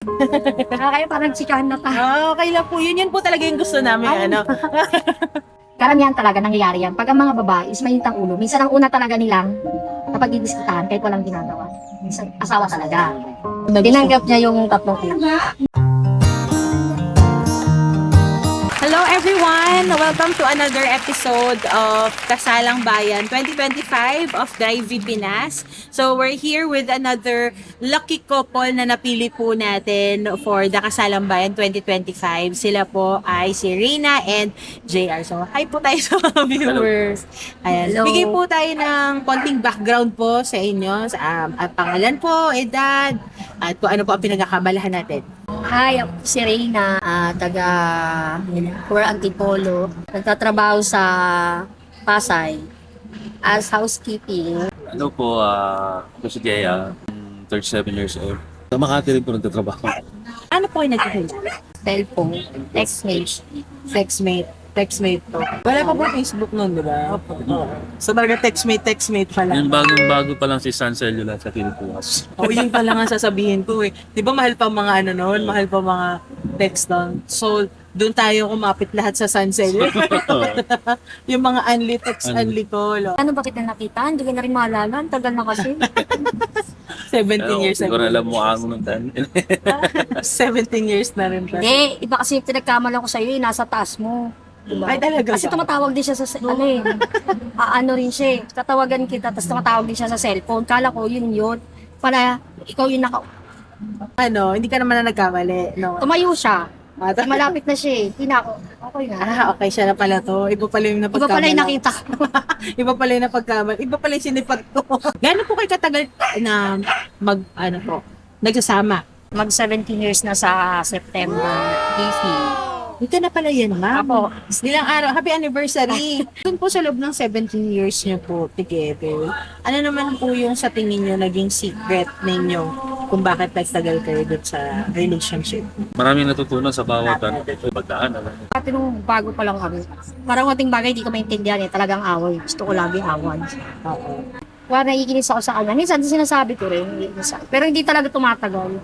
Kaya parang chikahan na tayo. Okay lang po. Yun po talaga yung gusto namin. Ano? Karamihan talaga nangyayari yan. Pag ang mga babae is mainit ang ulo, minsan ang una talaga nilang kapag didiskutahan kahit walang ginagawa. Minsan asawa talaga. Tinanggap niya yung tatlong ina. Hello everyone! Welcome to another episode of Kasalang Bayan 2025 of Drive Pinas. So we're here with another lucky couple na napili po natin for the Kasalang Bayan 2025. Sila po ay si Reina and JR. So hi po tayo sa mga viewers. Ayan. Hello. Bigay po tayo ng konting background po sa inyo. At pangalan po, edad, at kung ano po ang pinagkakabalahan natin. Hi, ako si Reina, taga Cor Antipolo. Nagtatrabaho sa Pasay as housekeeping. Ano po, ako si Jaya, 37 years old. Sa Makati rin po nagtatrabaho. Ano po kayo nagkakilala? Cellphone, textmate. Textmate to. Wala pa po Facebook nun, di ba? So talaga textmate pa lang. Yung bagong-bago pa lang si Sun Cellular sa Pilipinas. O yun pa lang ang sasabihin ko eh. Di ba mahal pa mga ano noon? Mahal pa mga text doon. So doon tayo kumapit lahat sa Sunsel. Yung mga unli text, unli call. Ano ba kita nakita? Hindi ko na rin maalala. Ang tagal na kasi. 17 years Hindi ko ago. na alam mo ang nung tan. 17 years na rin pa. Hindi, iba kasi yung pinagkamalan ko sa'yo, nasa taas mo. Diba? Ay talaga Kasi ba? tumatawag din siya sa ano eh. Ano rin siya eh. Tatawagan kita, tapos tumatawag din siya sa cellphone. Kala ko yun. Para ikaw yung Ano, hindi ka naman na nagkamali. No? tumayo siya. Ah, Eh, malapit na siya eh. Hindi na ako. Okay na. okay siya na pala to. Iba pala yung Iba napagkamali. pala yung nakita ko. Iba pala yung napagkamali. Iba pala yung sinipag ko. Gano'n po kayo katagal na nagsasama? Mag 17 years na sa September 18. Dito na pala yan, ma'am. Apo. Ilang araw. Happy anniversary. Doon po sa loob ng 17 years niyo po together, ano naman po yung sa tingin niyo naging secret ninyo kung bakit nagtagal kayo doon sa relationship? Maraming natutunan sa bawat pagdaan. Pati nung bago pa lang kami. Parang ating bagay hindi ko maintindihan eh. Talagang away. Gusto ko lagi awan. Oo. Kaya naiinis ako sa kanya. Minsan sinasabi ko rin. Pero hindi talaga tumatagal.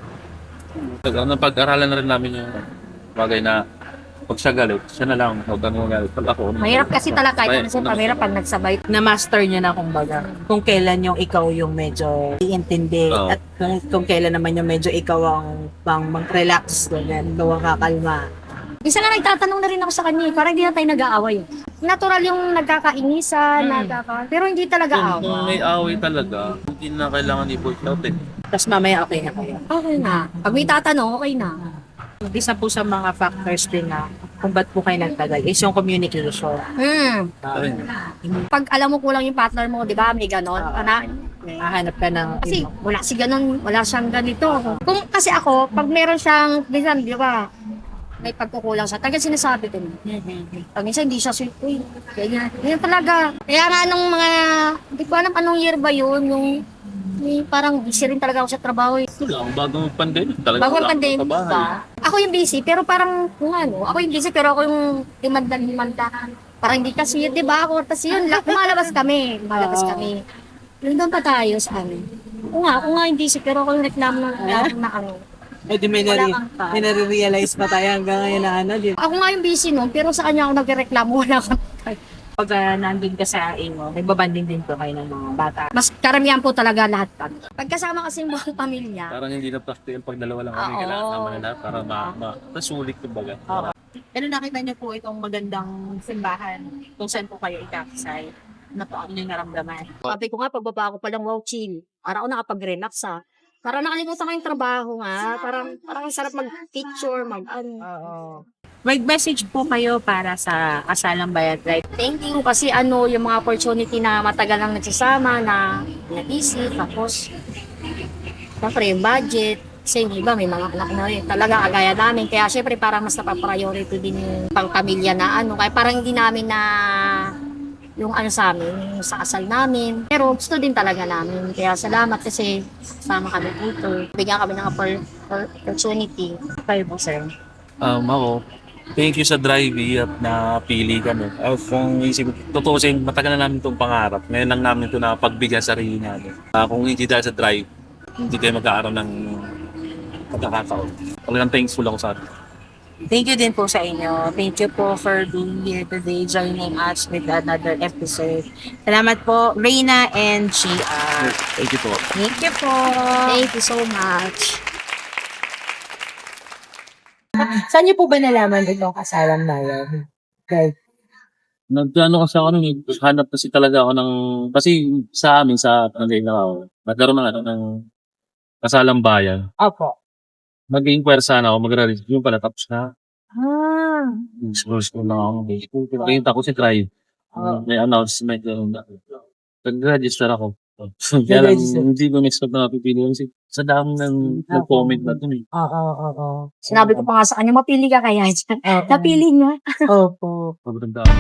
Napag-aralan na rin namin yung bagay na pag siya galit, siya na lang. Huwag kang galit. Pag ako, Mahirap kasi talaga. Kahit ano siya, mahirap pag nagsabay. Na-master niyo na kumbaga kung kailan yung ikaw yung medyo iintindi Oo. at kung kailan naman yung medyo ikaw ang pang mag-relax ganyan, ikaw ang kakalma. Isa nga nagtatanong na rin ako sa kanya. Parang hindi na tayo nag-aaway. Natural yung nagkakainisan, pero hindi talaga Kung away. may away talaga, hindi na kailangan i-push out eh. Tapos mamaya okay na kayo. Okay na. Pag may tatanong, okay na. Isa po sa mga factors din na kung ba't po kayo nagtagal is yung communication. Ayun. Pag alam mo kulang yung partner mo, di ba, may ganon. Hahanap ka ng Kasi wala si ganon, wala siyang ganito. Kung kasi ako, pag meron siyang, minsan, di ba, may pagkukulang siya, talagang sinasabi ko. Pag minsan hindi siya sweet, uy, ganyan talaga. Kaya nga nung mga, hindi ko alam anong year ba yun, yung parang busy rin talaga ako sa trabaho. Ito lang, bagong pandemic talaga. Bago ang wala akong pandemic trabaho. ba? Ako yung busy, pero parang, kung ano, ako yung busy, pero ako yung himanda. Parang hindi kasi, di ba, ako, tapos yun, lumalabas kami. Doon pa tayo sa amin. Ako nga yung busy, pero ako yung reklamo na ano. Eh di may Wala kang time. nare-realize pa tayo hanggang ngayon na ano. Di, Ako nga yung busy noon, pero sa kanya ako nagreklamo, wala kang pag nandun ka sa imo, nagbabanding din po kayo ng mga bata. Mas karamihan po talaga lahat. Pagkasama kasi yung buong pamilya, Parang hindi na practical pag dalawa lang kami. Oo. Kailangan naman na lahat para masulit kumbaga. Pero nakita niyo po itong magandang simbahan kung saan po kayo ikakasay. Na po ang inyong naramdaman. sabi ko nga, pagbaba ko pa lang, wow, chill. Para ako nakapag-relax ha. Para nakalimutan ko yung trabaho nga. Parang sarap mag-picture, mag-ano. Oo. May message po kayo para sa Kasalang Bayan, right? Thank you kasi yung mga opportunity na matagal lang nagsasama na busy, tapos syempre yung budget, kasi yung iba may mga anak na rin. Talaga kagaya namin, kaya syempre parang mas napapriority din yung pang-pamilya na kaya parang hindi namin na yung sa amin, yung sa kasal namin. Pero gusto din talaga namin. Kaya salamat kasi sama kami dito. Bigyan kami ng opportunity. Kayo po, sir. Ako, thank you sa Drive at napili kami. Kung isip, tutusin, matagal na namin itong pangarap. Ngayon lang namin ito na pagbigyan sa sarili namin. Kung hindi dahil sa Drive, hindi kayo mag-aaral ng pagkakataon. Talagang thankful ako sa atin. Thank you din po sa inyo. Thank you po for being here today, joining us with another episode. Salamat po, Reina and GR. Thank you po. Thank you po. Thank you so much. Saan niyo po ba nalaman itong kasalang bayan? Right. Nagano kasi ako nung hanap kasi talaga ako ng kasi sa amin sa Tanay na ako. Nagkaroon ng ng kasalang bayan. Opo. Mag-inquire sana ako magra-resume pala tapos na. Ah. School lang ako. Nakita ko si Drive. May announcement doon. Nag-register ako. Kaya lang, Nag-register? hindi ko na-expect na mapipili kasi sa dami ng nag-comment na dun eh. Oo. Sinabi ko pa nga sa kanya, mapili ka kaya. Napili niya. Opo. Sobrang dami.